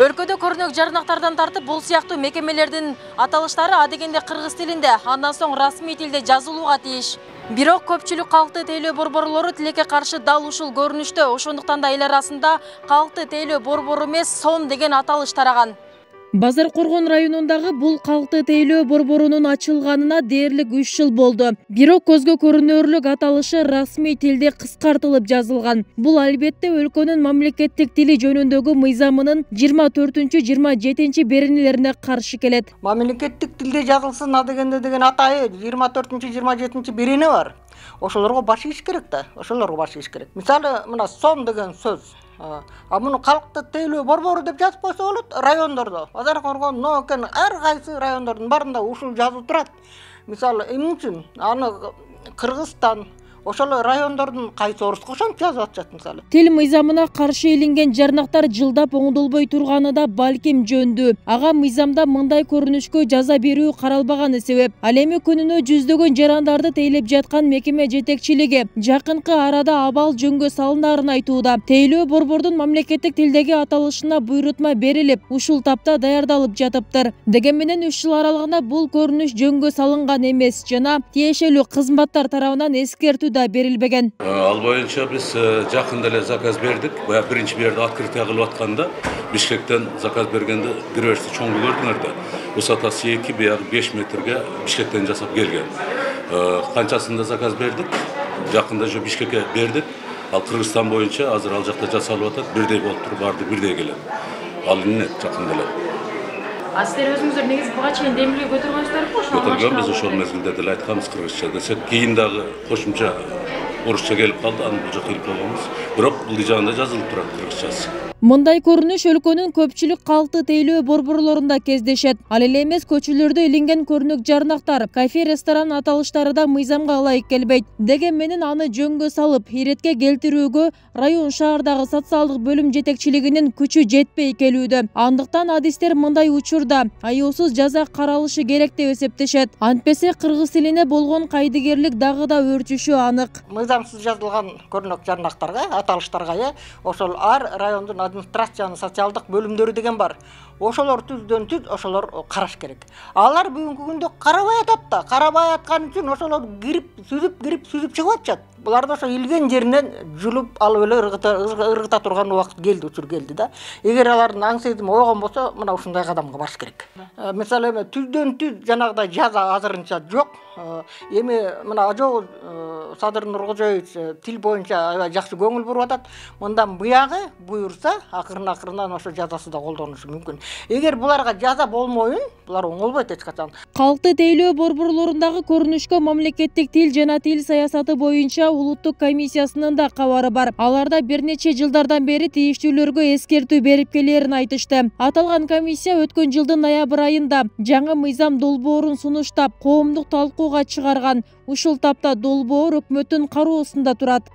Өлкөдө көрүнөк жарнактардан тартып бул сыяктуу мекемелердин аталыштары адегенде кыргыз тилинде, андан соң расмий тилде жазылууга тийиш. Бирок көпчүлүк калкты тейлөө борборлору тилекке каршы дал ушул көрүнүштө, ошондуктан да эл арасында калкты тейлөө борбору эмес, сом деген аталыш тараган. Базар Коргон районундагы бул калкты тейлөө борборунун ачылганына дээрлик 3 жыл болду. Бирок көзгө көрүнөрлүк аталышы расмий тилде кыскартылып жазылган. Бул албетте өлкөнүн мамлекеттик тили жөнүндөгү мыйзамынын 24-27 беренелерине каршы келет. Мамлекеттик тилде жазылсын адегенде деген атайы 24-27 берене бар. Ошолорго баш ийиш керек да, ошолорго баш ийиш керек. Мисалы, мына сом деген сөз. Муну калкты тейлөө борбору деп жазып койсо болот. Райондордо, Базар Коргон, Нокен, ар кайсы райондордун барында ушул жазуу турат. Мисалы, эмне үчүн аны Кыргызстан ошол райондордун кайсы оруско ошентип жазып атышат мисалы. Тил мыйзамына каршы илинген жарнактар жылдап оңдолбой турганы да балким жөндүү. Ага мыйзамда мындай көрүнүшкө жаза берүү каралбаганы себеп. Ал эми күнүнө жүздөгөн жарандарды тейлеп жаткан мекеме жетекчилиги жакынкы арада абал жөнгө салынарын айтууда. Тейлөө борбордун мамлекеттик тилдеги аталышына буйрутма берилип, ушул тапта даярдалып жатыптыр. Деген менен 3 жыл аралыгында бул көрүнүш жөнгө салынган эмес жана тиешелүү кызматтар тарабынан эскертүү да берилбеген. Ал боюнча биз жакында эле заказ бердик. Бая биринчи берди открытие кылып атканда Бишкектен заказ бергенде киреберишти чоңду көрдүңөр да. Высотасы 2, биягы 5 метрге Бишкектен жасап келген. Канчасында заказ бердик. Жакында же Бишкекке бердик. Ал Кыргызстан боюнча азыр ал жакта жасалып атат. Бирдей болуп туруп барды, бирдей келет. Ал эмне жакында эле. Сиздер өзүңүздөр негизи буга чейин демилге көтөргөнсүздөр ошо? Көтөргөнбүз, ошол мезгилде деле айтканбыз кыргызча десек, кийин дагы кошумча орусча келип калды, аны бул жакка илип койгонбуз. Бирок бул дижагында жазылып турат кыргызчасы. Мындай көрүнүш өлкөнүн көпчүлүк калкты тейлөө борборлорунда кездешет. Ал эле эмес көчөлөрдө илинген көрүнүк жарнактар, кафе, ресторан аталыштары да мыйзамга ылайык келбейт. Деген менен аны жөнгө салып, иретке келтирүүгө район шаардагы социалдык бөлүм жетекчилигинин күчү жетпей келүүдө. Андыктан адистер мындай учурда аяосуз жаза каралышы керек деп эсептешет. Антпесе кыргыз тилине болгон кайдыгерлик дагы да өрчүшү анык. Мыйзамсыз жазылган көрүнөк жарнактарга, аталыштарга ошол ар райондун администрациянын социалдык бөлүмдөрү деген бар. Ошолор түздөн түз ошолор караш керек. Алар бүгүнкү күндө карабай атат да, карабай аткан үчүн ошолор кирип сүзүп чыгып атышат. Буларды ошо илген жеринен жулуп алып эле ыргыта турган убакыт келди, учур келди да. Эгер алардын аң сезими ойгон болсо, мына ушундай кадамга барыш керек. Мисалы эми түздөн түз жанагыдай жаза азырынча жок. Эми мына Ажоо Садыр Нуркожоевич тил боюнча аябай жакшы көңүл буруп атат. Мындан буягы буйрса, акырын-акырындан ошо жазасы да колдонулушу мүмкүн. Эгер буларга жаза болмоюн, булар оңолбойт эч качан. Калкты тейлөө борборлорундагы көрүнүшкө мамлекеттик тил жана тил саясаты боюнча улуттук комиссиясынын да кабары бар. Аларда бир нече жылдардан бери тийиштүүлөргө эскертүү берип келерин айтышты. Аталган комиссия өткөн жылдын ноябрь айында жаңы мыйзам долбоорун сунуштап, коомдук талкууга чыгарган. Ушул тапта долбоор өкмөттүн кароосунда турат.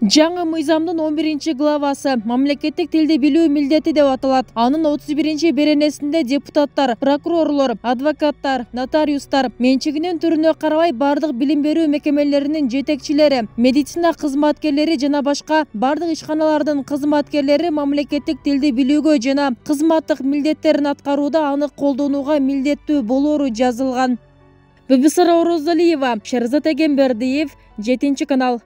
Жаңы мыйзамдын 11 главасы мамлекеттик тилди билүү милдети деп аталат. Анын 31 беренесинде депутаттар, прокурорлор, адвокаттар, нотариустар, менчигинин түрүнө карабай бардык билим берүү мекемелеринин жетекчилери, медицина кызматкерлери жана башка бардык ишканалардын кызматкерлери мамлекеттик тилди билүүгө жана кызматтык милдеттерин аткарууда аны колдонууга милдеттүү болору жазылган. Бибисара Орозалиева, Шерзат Эгембердиев, 7 канал.